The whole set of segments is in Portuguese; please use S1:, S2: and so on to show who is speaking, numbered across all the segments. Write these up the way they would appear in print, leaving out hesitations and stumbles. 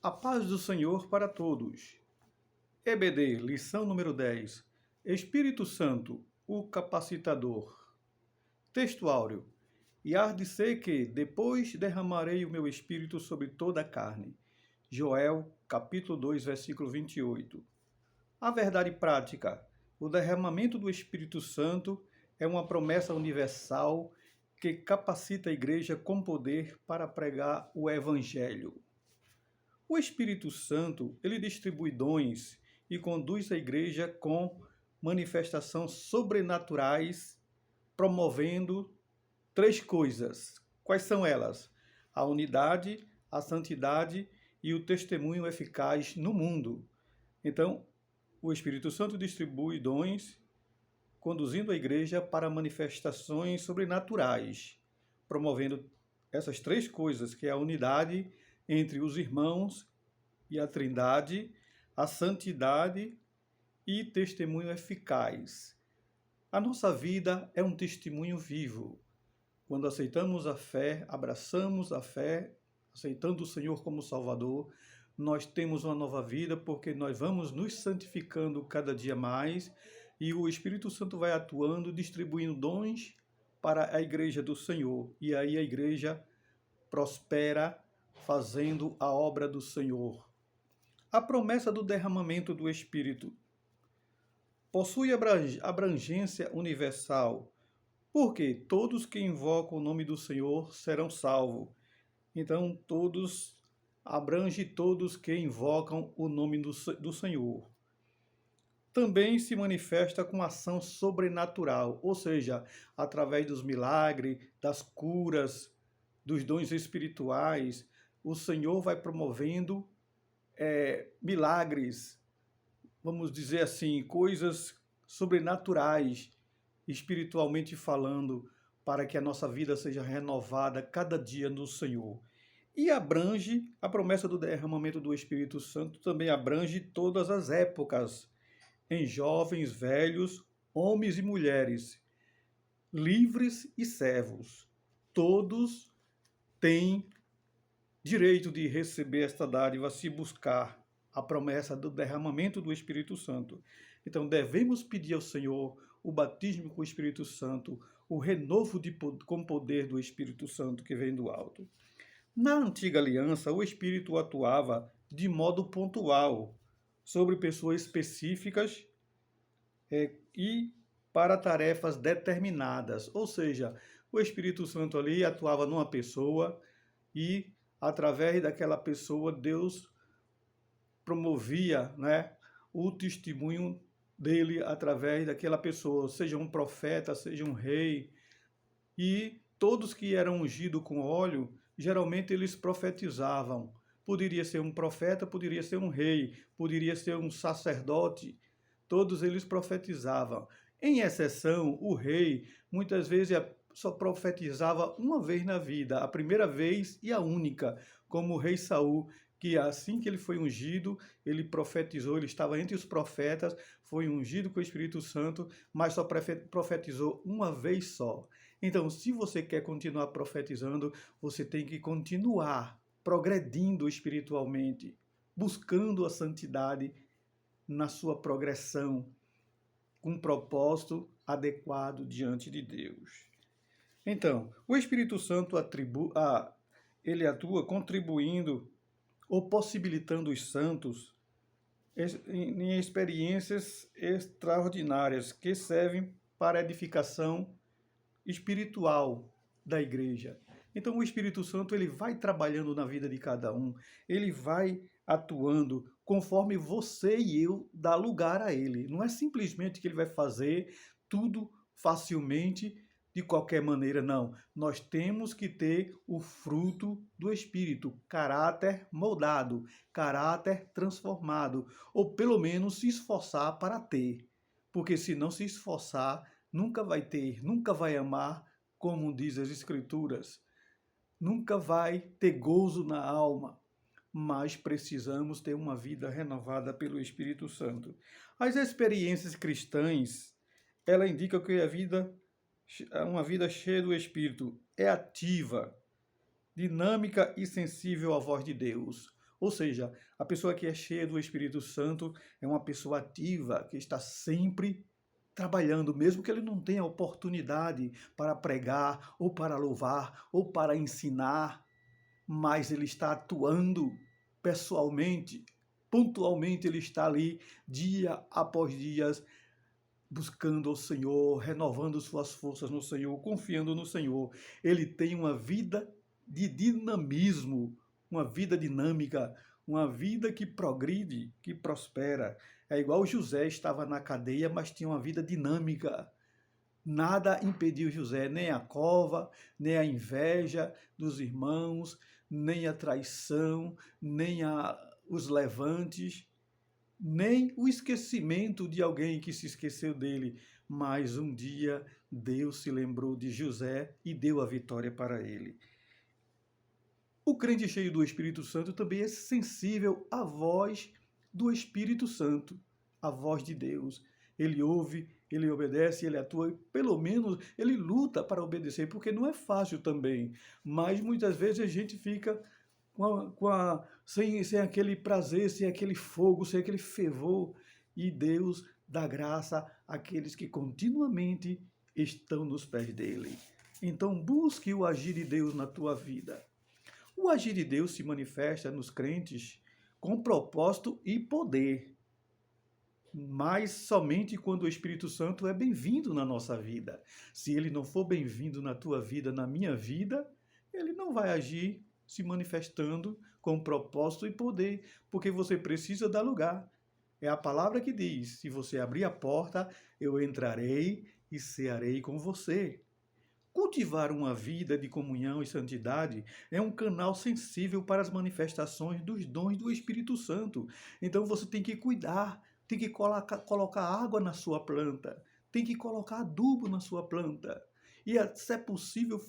S1: A paz do Senhor para todos. EBD, lição número 10. Espírito Santo, o capacitador. Texto áureo. E há de ser que, depois derramarei o meu espírito sobre toda a carne. Joel, capítulo 2, versículo 28. A verdade prática. O derramamento do Espírito Santo é uma promessa universal que capacita a igreja com poder para pregar o Evangelho. O Espírito Santo, ele distribui dons e conduz a igreja com manifestações sobrenaturais, promovendo três coisas. Quais são elas? A unidade, a santidade e o testemunho eficaz no mundo. Então, o Espírito Santo distribui dons, conduzindo a igreja para manifestações sobrenaturais, promovendo essas três coisas, que é a unidade entre os irmãos e a Trindade, a santidade e testemunho eficaz. A nossa vida é um testemunho vivo. Quando aceitamos a fé, abraçamos a fé, aceitando o Senhor como Salvador, nós temos uma nova vida porque nós vamos nos santificando cada dia mais e o Espírito Santo vai atuando, distribuindo dons para a igreja do Senhor. E aí a igreja prospera fazendo a obra do Senhor. A promessa do derramamento do Espírito possui abrangência universal, porque todos que invocam o nome do Senhor serão salvos. Então, abrange todos que invocam o nome do Senhor. Também se manifesta com ação sobrenatural, ou seja, através dos milagres, das curas, dos dons espirituais, o Senhor vai promovendo milagres, vamos dizer assim, coisas sobrenaturais, espiritualmente falando, para que a nossa vida seja renovada cada dia no Senhor. E abrange, a promessa do derramamento do Espírito Santo também abrange todas as épocas, em jovens, velhos, homens e mulheres, livres e servos. Todos têm direito de receber esta dádiva se buscar a promessa do derramamento do Espírito Santo. Então devemos pedir ao Senhor o batismo com o Espírito Santo, o renovo com poder do Espírito Santo que vem do alto. Na antiga aliança, o Espírito atuava de modo pontual sobre pessoas específicas e para tarefas determinadas. Ou seja, o Espírito Santo ali atuava numa pessoa e através daquela pessoa, Deus promovia, o testemunho dele através daquela pessoa, seja um profeta, seja um rei. E todos que eram ungidos com óleo, geralmente eles profetizavam. Poderia ser um profeta, poderia ser um rei, poderia ser um sacerdote. Todos eles profetizavam. Em exceção, o rei, muitas vezes só profetizava uma vez na vida, a primeira vez e a única, como o rei Saul, que assim que ele foi ungido, ele profetizou, ele estava entre os profetas, foi ungido com o Espírito Santo, mas só profetizou uma vez só. Então, se você quer continuar profetizando, você tem que continuar progredindo espiritualmente, buscando a santidade na sua progressão, com um propósito adequado diante de Deus. Então, o Espírito Santo ele atua contribuindo ou possibilitando os santos em experiências extraordinárias que servem para a edificação espiritual da igreja. Então, o Espírito Santo ele vai trabalhando na vida de cada um, ele vai atuando conforme você e eu dá lugar a ele. Não é simplesmente que ele vai fazer tudo facilmente, de qualquer maneira, não. Nós temos que ter o fruto do Espírito, caráter moldado, caráter transformado, ou pelo menos se esforçar para ter. Porque se não se esforçar, nunca vai ter, nunca vai amar, como diz as Escrituras. Nunca vai ter gozo na alma, mas precisamos ter uma vida renovada pelo Espírito Santo. As experiências cristãs, ela indica que uma vida cheia do Espírito é ativa, dinâmica e sensível à voz de Deus. Ou seja, a pessoa que é cheia do Espírito Santo é uma pessoa ativa, que está sempre trabalhando, mesmo que ele não tenha oportunidade para pregar, ou para louvar, ou para ensinar, mas ele está atuando pessoalmente, pontualmente ele está ali, dia após dia, buscando ao Senhor, renovando suas forças no Senhor, confiando no Senhor. Ele tem uma vida de dinamismo, uma vida dinâmica, uma vida que progride, que prospera. É igual José, estava na cadeia, mas tinha uma vida dinâmica. Nada impediu José, nem a cova, nem a inveja dos irmãos, nem a traição, nem os levantes, nem o esquecimento de alguém que se esqueceu dele. Mas um dia Deus se lembrou de José e deu a vitória para ele. O crente cheio do Espírito Santo também é sensível à voz do Espírito Santo, à voz de Deus. Ele ouve, ele obedece, ele atua, pelo menos ele luta para obedecer, porque não é fácil também. Mas muitas vezes a gente fica sem aquele prazer, sem aquele fogo, sem aquele fervor. E Deus dá graça àqueles que continuamente estão nos pés dele. Então busque o agir de Deus na tua vida. O agir de Deus se manifesta nos crentes com propósito e poder, mas somente quando o Espírito Santo é bem-vindo na nossa vida. Se ele não for bem-vindo na tua vida, na minha vida, ele não vai agir se manifestando com propósito e poder, porque você precisa dar lugar. É a palavra que diz: se você abrir a porta, eu entrarei e cearei com você. Cultivar uma vida de comunhão e santidade é um canal sensível para as manifestações dos dons do Espírito Santo. Então você tem que cuidar, tem que colocar água na sua planta, tem que colocar adubo na sua planta. E, se é possível,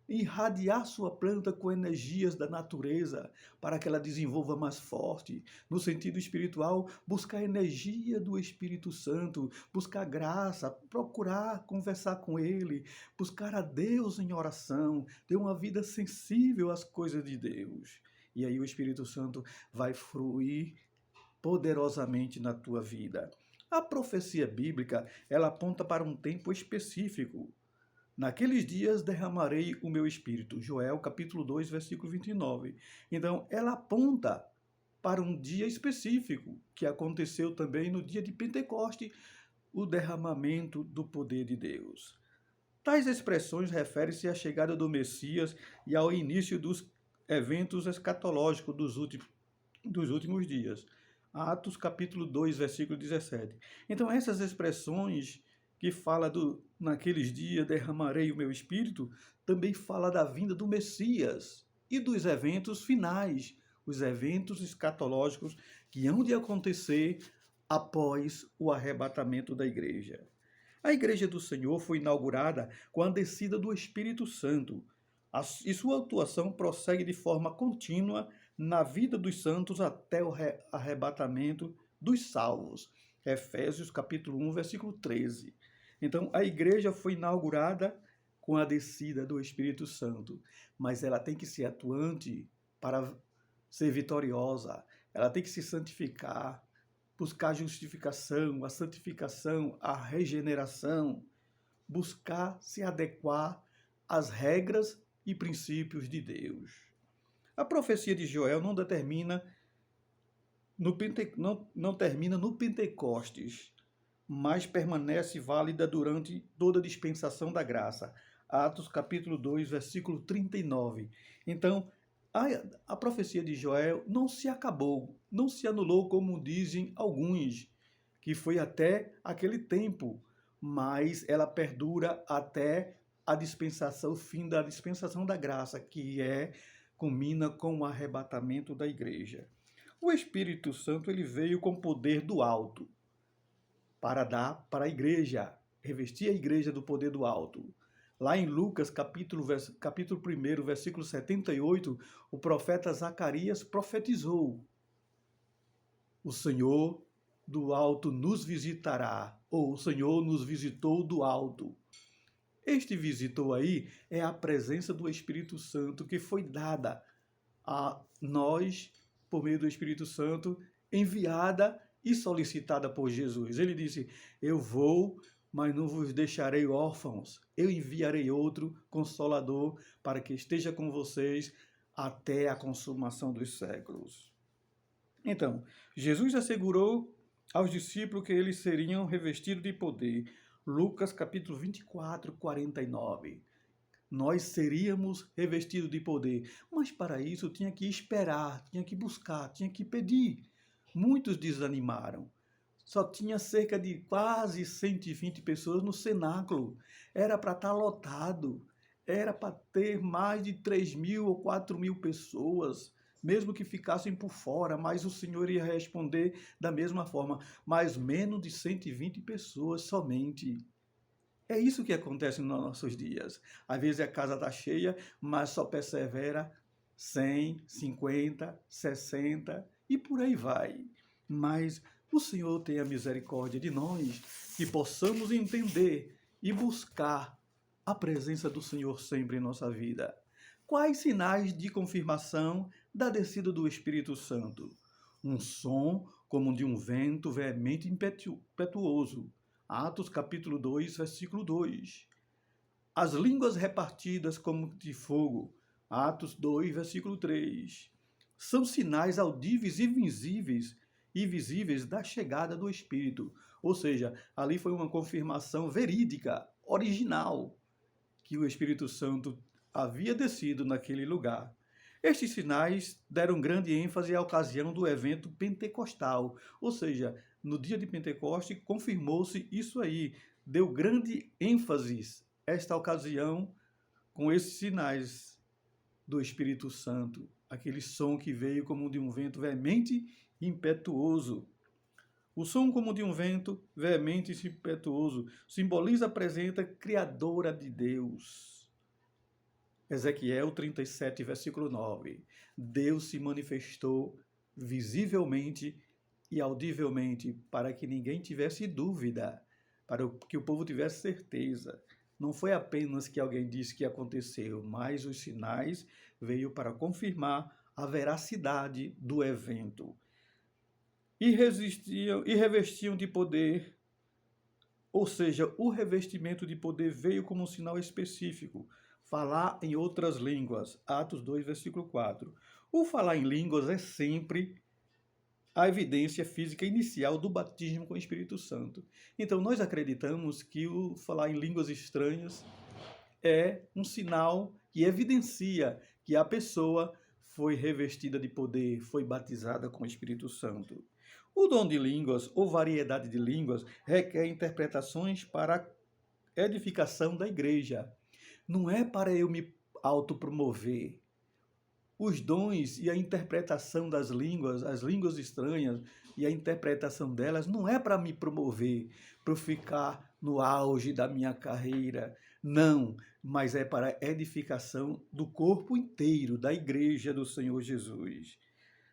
S1: irradiar sua planta com energias da natureza para que ela desenvolva mais forte. No sentido espiritual, buscar energia do Espírito Santo, buscar graça, procurar conversar com Ele, buscar a Deus em oração, ter uma vida sensível às coisas de Deus. E aí o Espírito Santo vai fluir poderosamente na tua vida. A profecia bíblica, ela aponta para um tempo específico. Naqueles dias derramarei o meu espírito. Joel, capítulo 2, versículo 29. Então, ela aponta para um dia específico, que aconteceu também no dia de Pentecoste, o derramamento do poder de Deus. Tais expressões referem-se à chegada do Messias e ao início dos eventos escatológicos dos últimos dias. Atos, capítulo 2, versículo 17. Então, essas expressões que fala naqueles dias derramarei o meu espírito, também fala da vinda do Messias e dos eventos finais, os eventos escatológicos que hão de acontecer após o arrebatamento da igreja. A igreja do Senhor foi inaugurada com a descida do Espírito Santo, e sua atuação prossegue de forma contínua na vida dos santos até o arrebatamento dos salvos. Efésios capítulo 1, versículo 13. Então, a igreja foi inaugurada com a descida do Espírito Santo, mas ela tem que ser atuante para ser vitoriosa, ela tem que se santificar, buscar a justificação, a santificação, a regeneração, buscar se adequar às regras e princípios de Deus. A profecia de Joel não termina no Pentecostes, mas permanece válida durante toda a dispensação da graça. Atos capítulo 2, versículo 39. Então, a profecia de Joel não se acabou, não se anulou, como dizem alguns, que foi até aquele tempo, mas ela perdura até a dispensação, o fim da dispensação da graça, que culmina com o arrebatamento da igreja. O Espírito Santo ele veio com poder do alto, para dar para a igreja, revestir a igreja do poder do alto. Lá em Lucas, capítulo 1, versículo 78, o profeta Zacarias profetizou: o Senhor do alto nos visitará, ou o Senhor nos visitou do alto. Este visitou aí é a presença do Espírito Santo que foi dada a nós por meio do Espírito Santo, enviada e solicitada por Jesus. Ele disse: eu vou, mas não vos deixarei órfãos. Eu enviarei outro Consolador para que esteja com vocês até a consumação dos séculos. Então, Jesus assegurou aos discípulos que eles seriam revestidos de poder. Lucas capítulo 24, 49. Nós seríamos revestidos de poder, mas para isso tinha que esperar, tinha que buscar, tinha que pedir. Muitos desanimaram. Só tinha cerca de quase 120 pessoas no cenáculo. Era para estar lotado. Era para ter mais de 3.000 ou 4.000 pessoas, mesmo que ficassem por fora, mas o Senhor ia responder da mesma forma. Mas menos de 120 pessoas somente. É isso que acontece nos nossos dias. Às vezes a casa está cheia, mas só persevera 100, 50, 60 e por aí vai. Mas o Senhor tenha misericórdia de nós, que possamos entender e buscar a presença do Senhor sempre em nossa vida. Quais sinais de confirmação da descida do Espírito Santo? Um som como de um vento veemente e impetuoso. Atos capítulo 2, versículo 2. As línguas repartidas como de fogo. Atos 2, versículo 3. São sinais audíveis e visíveis da chegada do Espírito. Ou seja, ali foi uma confirmação verídica, original, que o Espírito Santo havia descido naquele lugar. Estes sinais deram grande ênfase à ocasião do evento pentecostal, ou seja, no dia de Pentecoste confirmou-se isso aí, deu grande ênfase esta ocasião com esses sinais do Espírito Santo, aquele som que veio como de um vento veemente e impetuoso. O som como de um vento veemente e impetuoso simboliza a presença criadora de Deus. Ezequiel 37, versículo 9. Deus se manifestou visivelmente e audivelmente para que ninguém tivesse dúvida, para que o povo tivesse certeza. Não foi apenas que alguém disse que aconteceu, mas os sinais veio para confirmar a veracidade do evento. E revestiam de poder, ou seja, o revestimento de poder veio como um sinal específico. Falar em outras línguas, Atos 2, versículo 4. O falar em línguas é sempre a evidência física inicial do batismo com o Espírito Santo. Então, nós acreditamos que o falar em línguas estranhas é um sinal que evidencia que a pessoa foi revestida de poder, foi batizada com o Espírito Santo. O dom de línguas ou variedade de línguas requer interpretações para a edificação da igreja. Não é para eu me autopromover. Os dons e a interpretação das línguas, as línguas estranhas e a interpretação delas não é para me promover, para eu ficar no auge da minha carreira. Não, mas é para a edificação do corpo inteiro, da igreja do Senhor Jesus.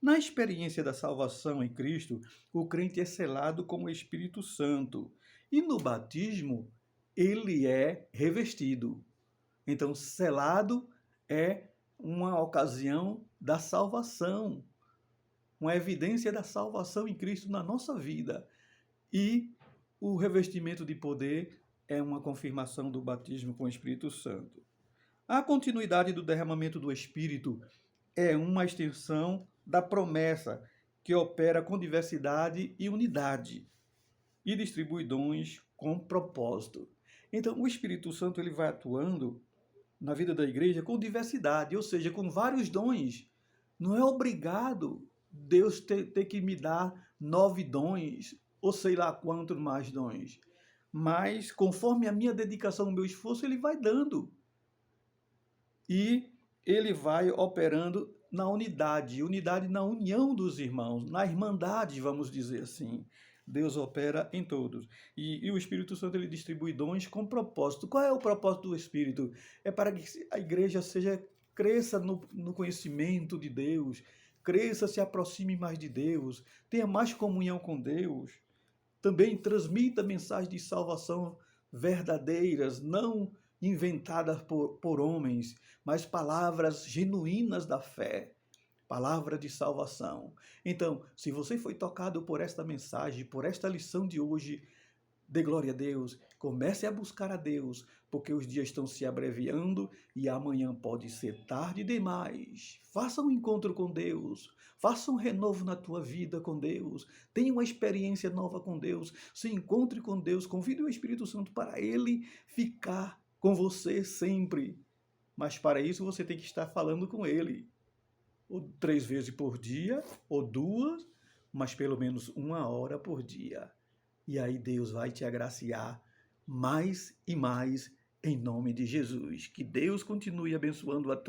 S1: Na experiência da salvação em Cristo, o crente é selado com o Espírito Santo e no batismo ele é revestido. Então, selado é uma ocasião da salvação, uma evidência da salvação em Cristo na nossa vida. E o revestimento de poder é uma confirmação do batismo com o Espírito Santo. A continuidade do derramamento do Espírito é uma extensão da promessa que opera com diversidade e unidade e distribui dons com propósito. Então, o Espírito Santo ele vai atuando na vida da igreja com diversidade, ou seja, com vários dons. Não é obrigado Deus ter que me dar 9 dons, ou sei lá quantos mais dons. Mas, conforme a minha dedicação, o meu esforço, ele vai dando. E ele vai operando na unidade na união dos irmãos, na irmandade, vamos dizer assim. Deus opera em todos. E o Espírito Santo ele distribui dons com propósito. Qual é o propósito do Espírito? É para que a igreja cresça no conhecimento de Deus, cresça, se aproxime mais de Deus, tenha mais comunhão com Deus. Também transmita mensagens de salvação verdadeiras, não inventadas por homens, mas palavras genuínas da fé. palavra de salvação. Então, se você foi tocado por esta mensagem, por esta lição de hoje, dê glória a Deus, comece a buscar a Deus, porque os dias estão se abreviando e amanhã pode ser tarde demais. Faça um encontro com Deus, faça um renovo na tua vida com Deus, tenha uma experiência nova com Deus, se encontre com Deus, convide o Espírito Santo para Ele ficar com você sempre. Mas para isso você tem que estar falando com Ele, ou 3 vezes por dia, ou 2, mas pelo menos 1 hora por dia. E aí Deus vai te agraciar mais e mais em nome de Jesus. Que Deus continue abençoando a todos.